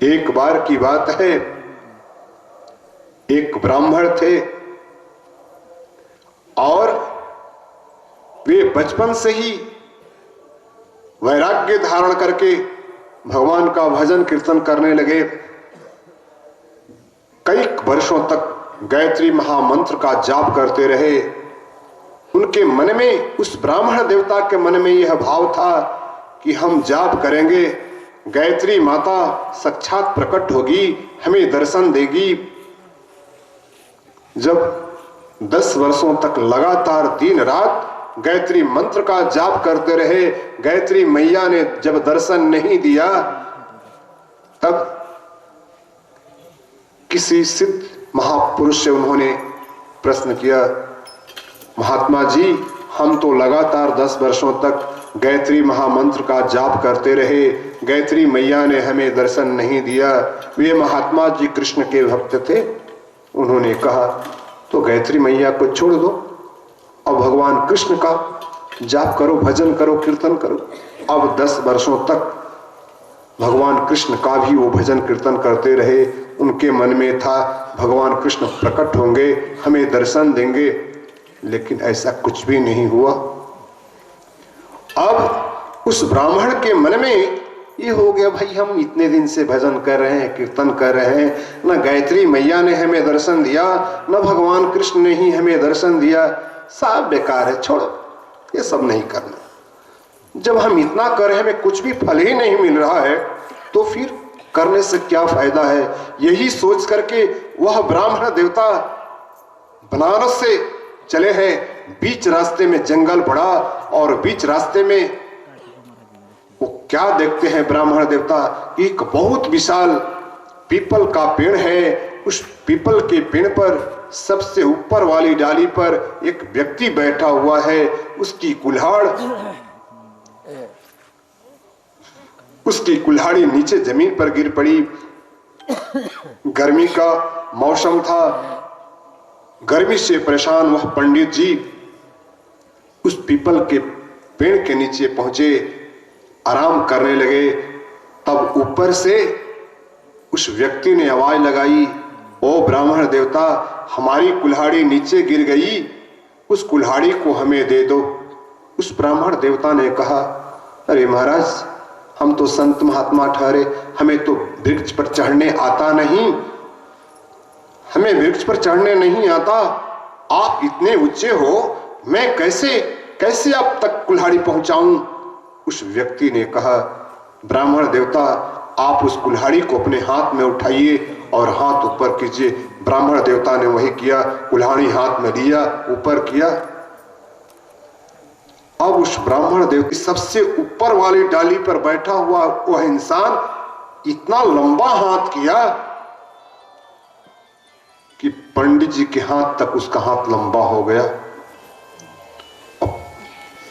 एक बार की बात है, एक ब्राह्मण थे और वे बचपन से ही वैराग्य धारण करके भगवान का भजन कीर्तन करने लगे। कई वर्षों तक गायत्री महामंत्र का जाप करते रहे। उनके मन में, उस ब्राह्मण देवता के मन में यह भाव था कि हम जाप करेंगे, गायत्री माता साक्षात प्रकट होगी, हमें दर्शन देगी। जब 10 वर्षों तक लगातार दिन रात गायत्री मंत्र का जाप करते रहे, गायत्री मैया ने जब दर्शन नहीं दिया, तब किसी सिद्ध महापुरुष से उन्होंने प्रश्न किया, महात्मा जी, हम तो लगातार 10 वर्षों तक गायत्री महामंत्र का जाप करते रहे, गायत्री मैया ने हमें दर्शन नहीं दिया। वे महात्मा जी कृष्ण के भक्त थे। उन्होंने कहा, तो गायत्री मैया को छोड़ दो और भगवान कृष्ण का जाप करो, भजन करो, कीर्तन करो। अब 10 वर्षों तक भगवान कृष्ण का भी वो भजन कीर्तन करते रहे। उनके मन में था भगवान कृष्ण प्रकट होंगे, हमें दर्शन देंगे, लेकिन ऐसा कुछ भी नहीं हुआ। अब उस ब्राह्मण के मन में ये हो गया, भाई हम इतने दिन से भजन कर रहे हैं, कीर्तन कर रहे हैं, न गायत्री मैया ने हमें दर्शन दिया, न भगवान कृष्ण ने ही हमें दर्शन दिया, सब बेकार है, छोड़ो, ये सब नहीं करना। जब हम इतना कर रहे हैं, हमें कुछ भी फल ही नहीं मिल रहा है, तो फिर करने से क्या फायदा है। यही सोच करके वह ब्राह्मण देवता बनारस से चले हैं। बीच रास्ते में जंगल पड़ा और बीच रास्ते में वो क्या देखते हैं ब्राह्मण देवता, एक बहुत विशाल पीपल का पेड़ है। उस पीपल के पेड़ पर सबसे ऊपर वाली डाली पर एक व्यक्ति बैठा हुआ है। उसकी कुल्हाड़ी नीचे जमीन पर गिर पड़ी। गर्मी का मौसम था, गर्मी से परेशान वह पंडित जी उस पीपल के पेड़ के नीचे पहुंचे, आराम करने लगे। तब ऊपर से उस व्यक्ति ने आवाज लगाई, ओ ब्राह्मण देवता, हमारी कुल्हाड़ी नीचे गिर गई, उस कुल्हाड़ी को हमें दे दो। उस ब्राह्मण देवता ने कहा, अरे महाराज, हम तो संत महात्मा ठहरे, हमें तो वृक्ष पर चढ़ने आता नहीं, हमें वृक्ष पर चढ़ने नहीं आता। आप इतने ऊंचे हो, मैं कैसे आप तक कुल्हाड़ी पहुंचाऊं। उस व्यक्ति ने कहा, ब्राह्मण देवता, आप उस कुल्हाड़ी को अपने हाथ में उठाइए और हाथ ऊपर कीजिए। ब्राह्मण देवता ने वही किया, कुल्हाड़ी हाथ में लिया, ऊपर किया। अब उस ब्राह्मण देवता सबसे ऊपर वाली डाली पर बैठा हुआ वह इंसान इतना लंबा हाथ किया कि पंडित जी के हाथ तक उसका हाथ लंबा हो गया। अब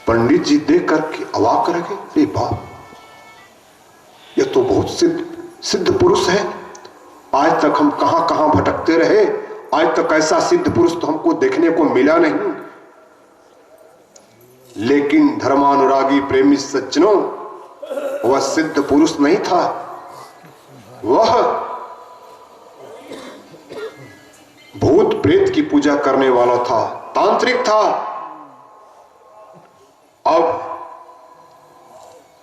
पंडित जी देख करके अवाक रह गए, अरे बाप, यह तो बहुत सिद्ध पुरुष है। आज तक हम कहां कहां भटकते रहे, आज तक ऐसा सिद्ध पुरुष तो हमको देखने को मिला नहीं। लेकिन धर्मानुरागी प्रेमी सज्जनों, वह सिद्ध पुरुष नहीं था, वह भूत प्रेत की पूजा करने वाला था, तांत्रिक था। अब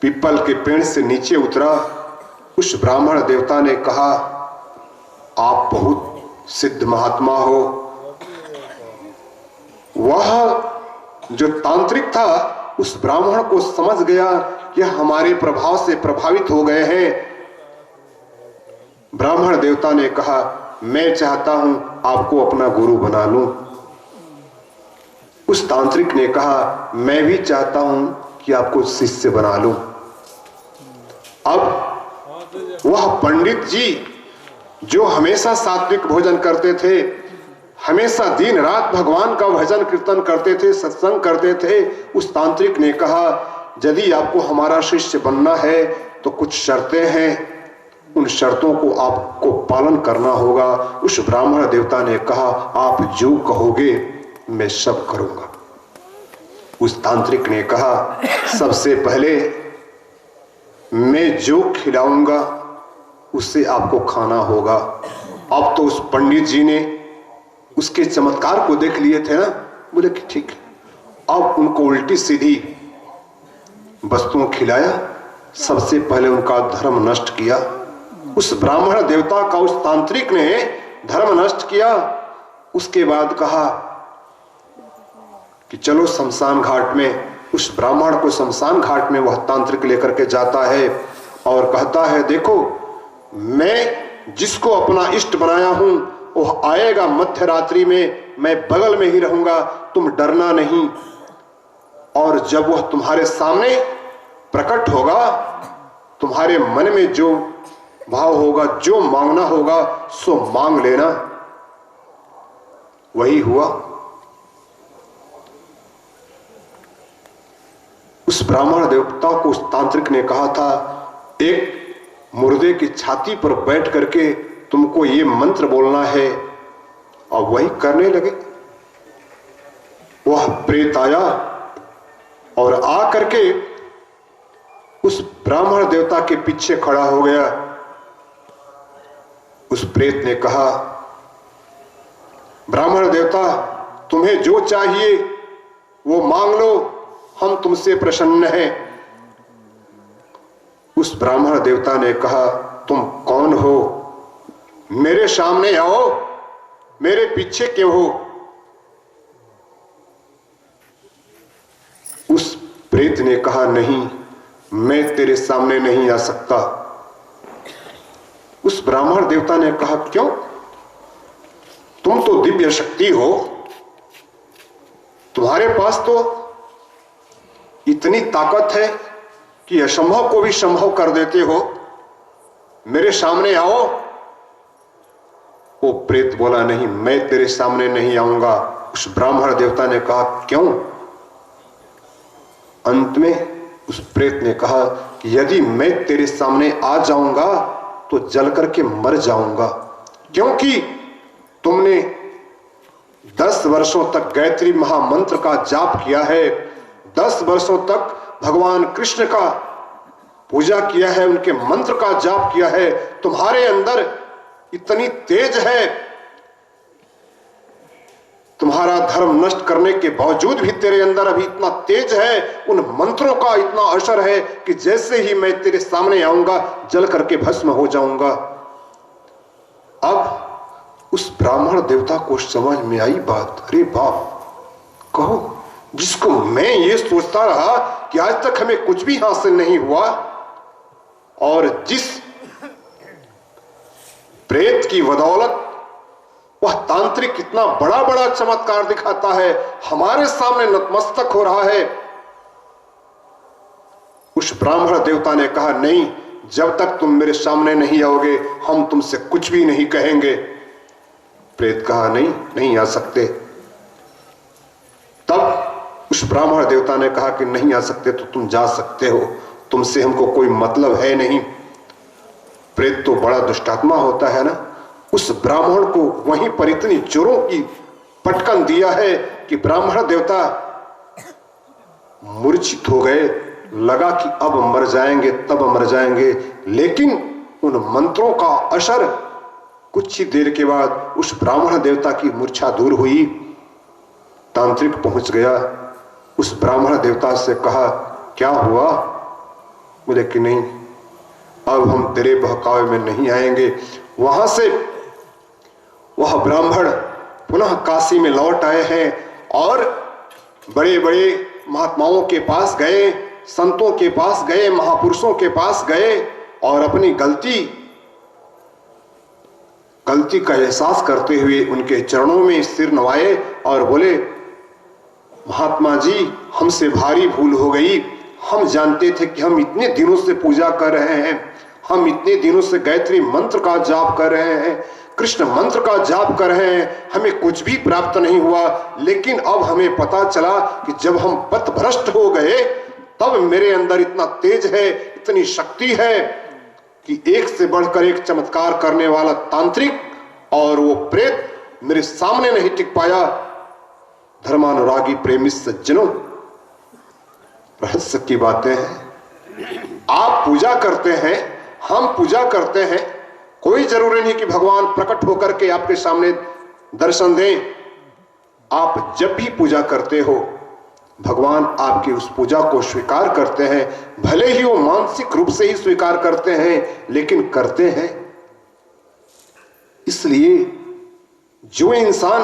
पीपल के पेड़ से नीचे उतरा। उस ब्राह्मण देवता ने कहा, आप बहुत सिद्ध महात्मा हो। वह जो तांत्रिक था उस ब्राह्मण को समझ गया कि हमारे प्रभाव से प्रभावित हो गए हैं। ब्राह्मण देवता ने कहा, मैं चाहता हूं आपको अपना गुरु बना लूं। उस तांत्रिक ने कहा, मैं भी चाहता हूं कि आपको शिष्य बना लूं। अब वह पंडित जी जो हमेशा सात्विक भोजन करते थे, हमेशा दिन रात भगवान का भजन कीर्तन करते थे, सत्संग करते थे, उस तांत्रिक ने कहा, यदि आपको हमारा शिष्य बनना है तो कुछ शर्तें हैं, उन शर्तों को आपको पालन करना होगा। उस ब्राह्मण देवता ने कहा, आप जो कहोगे मैं सब करूंगा। उस तांत्रिक ने कहा, सबसे पहले मैं जो खिलाऊंगा उससे आपको खाना होगा। अब तो उस पंडित जी ने उसके चमत्कार को देख लिए थे ना, बोले कि ठीक है। अब उनको उल्टी सीधी वस्तुओं खिलाया, सबसे पहले उनका धर्म नष्ट किया। उस ब्राह्मण देवता का उस तांत्रिक ने धर्म नष्ट किया। उसके बाद कहा कि चलो शमशान घाट में। उस ब्राह्मण को शमशान घाट में वह तांत्रिक लेकर के जाता है और कहता है, देखो मैं जिसको अपना इष्ट बनाया हूं वह आएगा मध्य रात्रि में, मैं बगल में ही रहूंगा, तुम डरना नहीं। और जब वह तुम्हारे सामने प्रकट होगा, तुम्हारे मन में जो भाव होगा, जो मांगना होगा सो मांग लेना। वही हुआ। उस ब्राह्मण देवता को उस तांत्रिक ने कहा था, एक मुर्दे की छाती पर बैठ करके तुमको ये मंत्र बोलना है, और वही करने लगे। वह प्रेत आया और आ करके उस ब्राह्मण देवता के पीछे खड़ा हो गया। उस प्रेत ने कहा, ब्राह्मण देवता तुम्हें जो चाहिए वो मांग लो, हम तुमसे प्रसन्न हैं। उस ब्राह्मण देवता ने कहा, तुम कौन हो? मेरे सामने आओ, मेरे पीछे क्यों हो? उस प्रेत ने कहा, नहीं, मैं तेरे सामने नहीं आ सकता। उस ब्राह्मण देवता ने कहा, क्यों? तुम तो दिव्य शक्ति हो, तुम्हारे पास तो इतनी ताकत है कि असंभव को भी संभव कर देते हो, मेरे सामने आओ। वो प्रेत बोला, नहीं, मैं तेरे सामने नहीं आऊंगा। उस ब्राह्मण देवता ने कहा, क्यों? अंत में उस प्रेत ने कहा कि यदि मैं तेरे सामने आ जाऊंगा तो जल करके मर जाऊंगा, क्योंकि तुमने 10 वर्षों तक गायत्री महामंत्र का जाप किया है, 10 वर्षों तक भगवान कृष्ण का पूजा किया है, उनके मंत्र का जाप किया है। तुम्हारे अंदर इतनी तेज है, तुम्हारा धर्म नष्ट करने के बावजूद भी तेरे अंदर अभी इतना तेज है, उन मंत्रों का इतना असर है कि जैसे ही मैं तेरे सामने आऊंगा जल करके भस्म हो जाऊंगा। अब उस ब्राह्मण देवता को समझ में आई बात, अरे बाप, कहो जिसको मैं ये सोचता रहा कि आज तक हमें कुछ भी हासिल नहीं हुआ, और जिस प्रेत की बदौलत वह तांत्रिक इतना बड़ा बड़ा चमत्कार दिखाता है, हमारे सामने नतमस्तक हो रहा है। उस ब्राह्मण देवता ने कहा, नहीं, जब तक तुम मेरे सामने नहीं आओगे हम तुमसे कुछ भी नहीं कहेंगे। प्रेत कहा, नहीं, नहीं आ सकते। तब उस ब्राह्मण देवता ने कहा कि नहीं आ सकते तो तुम जा सकते हो, तुमसे हमको कोई मतलब है नहीं। प्रेत तो बड़ा दुष्टात्मा होता है ना, उस ब्राह्मण को वहीं पर इतनी जोरों की पटकन दिया है कि ब्राह्मण देवता मूर्छित हो गए। लगा कि अब मर जाएंगे, तब मर जाएंगे, लेकिन उन मंत्रों का असर कुछ ही देर के बाद उस ब्राह्मण देवता की मूर्छा दूर हुई। तांत्रिक पहुंच गया, उस ब्राह्मण देवता से कहा, क्या हुआ? बोले कि नहीं, अब हम तेरे बहकावे में नहीं आएंगे। वहां से वह ब्राह्मण पुनः काशी में लौट आए हैं और बड़े बड़े महात्माओं के पास गए, संतों के पास गए, महापुरुषों के पास गए और अपनी गलती का एहसास करते हुए उनके चरणों में सिर नवाए और बोले, महात्मा जी, हमसे भारी भूल हो गई। हम जानते थे कि हम इतने दिनों से पूजा कर रहे हैं, हम इतने दिनों से गायत्री मंत्र का जाप कर रहे हैं, कृष्ण मंत्र का जाप कर रहे हैं, हमें कुछ भी प्राप्त नहीं हुआ। लेकिन अब हमें पता चला कि जब हम पथभ्रष्ट हो गए तब मेरे अंदर इतना तेज है, इतनी शक्ति है कि एक से बढ़कर एक चमत्कार करने वाला तांत्रिक और वो प्रेत मेरे सामने नहीं टिक पाया। धर्मानुरागी प्रेमी सज्जनों, रहस्य की बातें हैं। आप पूजा करते हैं, हम पूजा करते हैं, कोई जरूरी नहीं कि भगवान प्रकट होकर के आपके सामने दर्शन दें। आप जब भी पूजा करते हो भगवान आपकी उस पूजा को स्वीकार करते हैं, भले ही वो मानसिक रूप से ही स्वीकार करते हैं, लेकिन करते हैं। इसलिए जो इंसान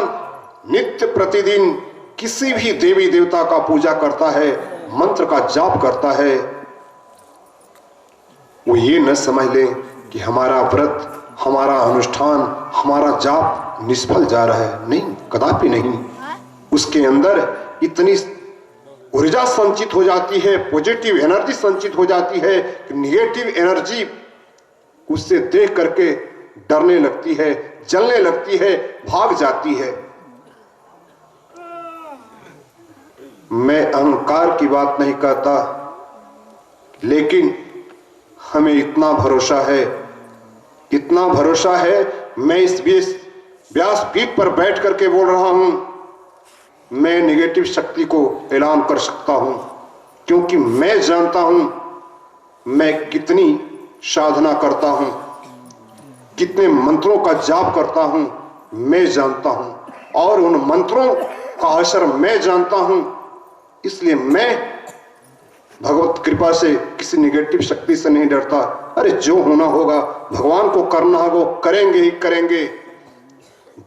नित्य प्रतिदिन किसी भी देवी देवता का पूजा करता है, मंत्र का जाप करता है, वो ये न समझ ले कि हमारा व्रत, हमारा अनुष्ठान, हमारा जाप निष्फल जा रहा है। नहीं, कदापि नहीं। उसके अंदर इतनी ऊर्जा संचित हो जाती है, पॉजिटिव एनर्जी संचित हो जाती है कि निगेटिव एनर्जी उससे देख करके डरने लगती है, जलने लगती है, भाग जाती है। मैं अहंकार की बात नहीं कहता, लेकिन हमें इतना भरोसा है, इतना भरोसा है, मैं इस व्यासपीठ पर बैठ करके बोल रहा हूं, मैं निगेटिव शक्ति को ऐलान कर सकता हूं, क्योंकि मैं जानता हूं मैं कितनी साधना करता हूं, कितने मंत्रों का जाप करता हूं, मैं जानता हूं, और उन मंत्रों का असर मैं जानता हूं। इसलिए मैं भगवत कृपा से किसी निगेटिव शक्ति से नहीं डरता। अरे जो होना होगा, भगवान को करना होगा, करेंगे ही करेंगे।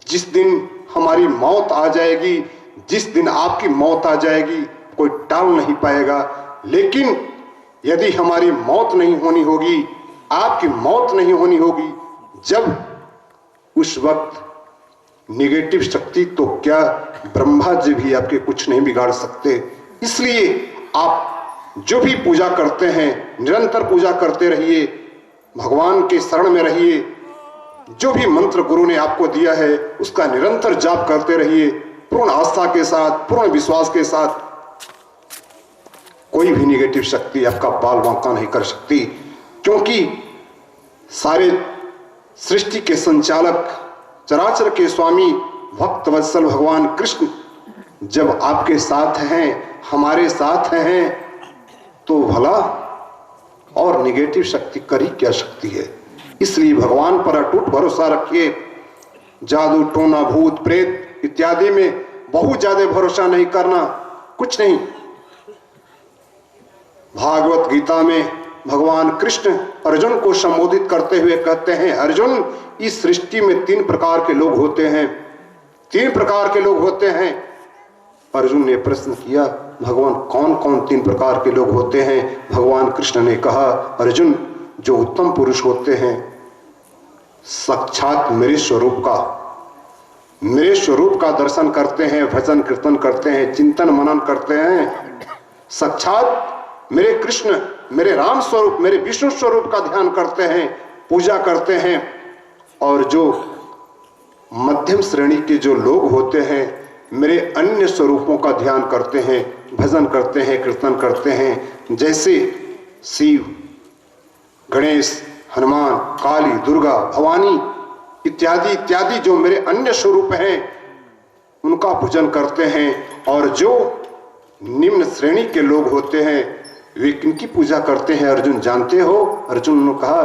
जिस दिन हमारी मौत आ जाएगी, जिस दिन आपकी मौत आ जाएगी, कोई टाल नहीं पाएगा। लेकिन यदि हमारी मौत नहीं होनी होगी, आपकी मौत नहीं होनी होगी, जब उस वक्त निगेटिव शक्ति तो क्या, ब्रह्मा जी भी आपके कुछ नहीं बिगाड़ सकते। इसलिए आप जो भी पूजा करते हैं, निरंतर पूजा करते रहिए, भगवान के शरण में रहिए। जो भी मंत्र गुरु ने आपको दिया है उसका निरंतर जाप करते रहिए, पूर्ण आस्था के साथ, पूर्ण विश्वास के साथ। कोई भी निगेटिव शक्ति आपका बाल बांका नहीं कर सकती, क्योंकि सारे सृष्टि के संचालक, चराचर के स्वामी, भक्त वत्सल भगवान कृष्ण जब आपके साथ हैं, हमारे साथ हैं, तो भला और निगेटिव शक्ति करी क्या शक्ति है। इसलिए भगवान पर अटूट भरोसा रखिए। जादू टोना भूत प्रेत इत्यादि में बहुत ज्यादा भरोसा नहीं करना, कुछ नहीं। भागवत गीता में भगवान कृष्ण अर्जुन को संबोधित करते हुए कहते हैं, अर्जुन, इस सृष्टि में 3 प्रकार के लोग होते हैं, 3 प्रकार के लोग होते हैं। अर्जुन ने प्रश्न किया, भगवान कौन कौन 3 प्रकार के लोग होते हैं? भगवान कृष्ण ने कहा, अर्जुन, जो उत्तम पुरुष होते हैं, साक्षात मेरे स्वरूप का दर्शन करते हैं, भजन कीर्तन करते हैं, चिंतन मनन करते हैं, साक्षात मेरे कृष्ण, मेरे राम स्वरूप, मेरे विष्णु स्वरूप का ध्यान करते हैं, पूजा करते हैं। और जो मध्यम श्रेणी के जो लोग होते हैं, मेरे अन्य स्वरूपों का ध्यान करते हैं, भजन करते हैं, कीर्तन करते हैं, जैसे शिव, गणेश, हनुमान, काली, दुर्गा, भवानी इत्यादि इत्यादि जो मेरे अन्य स्वरूप हैं, उनका पूजन करते हैं। और जो निम्न श्रेणी के लोग होते हैं, वे किनकी पूजा करते हैं अर्जुन जानते हो? अर्जुन ने कहा,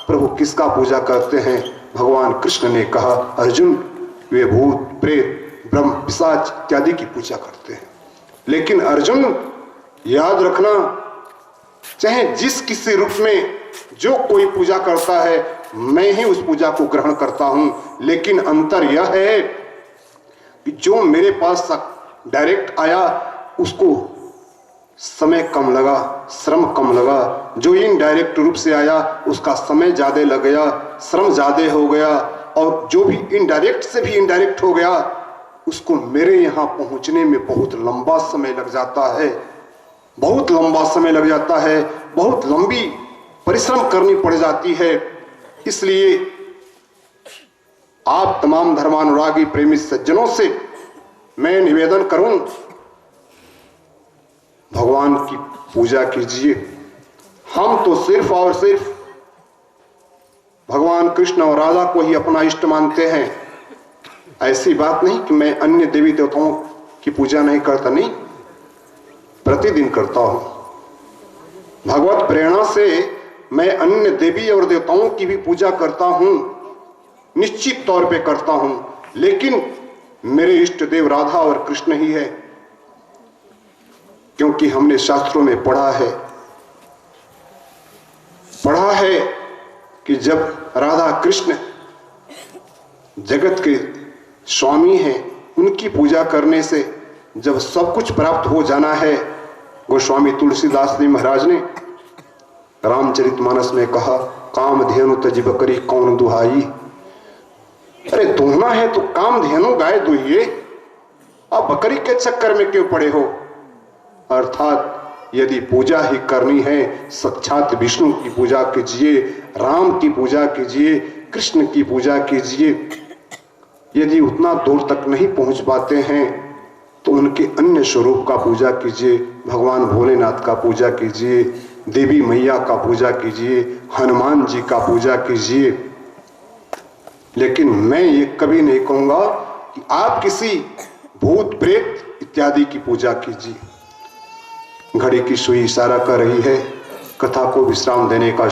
प्रभु किसका पूजा करते हैं? भगवान कृष्ण ने कहा, अर्जुन, वे भूत प्रेत ब्रह्म पिशाच इत्यादि की पूजा करते हैं। लेकिन अर्जुन, याद रखना, चाहे जिस किसी रूप में जो कोई पूजा करता है, मैं ही उस पूजा को ग्रहण करता हूं। लेकिन अंतर यह है कि जो मेरे पास डायरेक्ट आया उसको समय कम लगा, श्रम कम लगा। जो इनडायरेक्ट रूप से आया उसका समय ज्यादा लग गया, श्रम ज्यादा हो गया। और जो भी इनडायरेक्ट से भी इनडायरेक्ट हो गया, उसको मेरे यहाँ पहुंचने में बहुत लंबा समय लग जाता है, बहुत लंबा समय लग जाता है, बहुत लंबी परिश्रम करनी पड़ जाती है। इसलिए आप तमाम धर्मानुरागी प्रेमी सज्जनों से मैं निवेदन करूं, भगवान की पूजा कीजिए। हम तो सिर्फ और सिर्फ भगवान कृष्ण और राधा को ही अपना इष्ट मानते हैं। ऐसी बात नहीं कि मैं अन्य देवी देवताओं की पूजा नहीं करता, नहीं, प्रतिदिन करता हूं। भगवत प्रेरणा से मैं अन्य देवी और देवताओं की भी पूजा करता हूं, निश्चित तौर पे करता हूं, लेकिन मेरे इष्ट देव राधा और कृष्ण ही है, क्योंकि हमने शास्त्रों में पढ़ा है कि जब राधा कृष्ण जगत के स्वामी हैं, उनकी पूजा करने से जब सब कुछ प्राप्त हो जाना है। गोस्वामी तुलसीदास जी महाराज ने रामचरितमानस में कहा, काम धेनु तज बकरी कौन दुहाई। अरे दुहना है तो काम धेनु गाय दुहिए, अब बकरी के चक्कर में क्यों पड़े हो। अर्थात यदि पूजा ही करनी है, साक्षात विष्णु की पूजा कीजिए, राम की पूजा कीजिए, कृष्ण की पूजा कीजिए। यदि उतना दूर तक नहीं पहुंच पाते हैं तो उनके अन्य स्वरूप का पूजा कीजिए, भगवान भोलेनाथ का पूजा कीजिए, देवी मैया का पूजा कीजिए, हनुमान जी का पूजा कीजिए। लेकिन मैं ये कभी नहीं कहूंगा कि आप किसी भूत प्रेत इत्यादि की पूजा कीजिए। घड़ी की सुई इशारा कर रही है, कथा को विश्राम देने का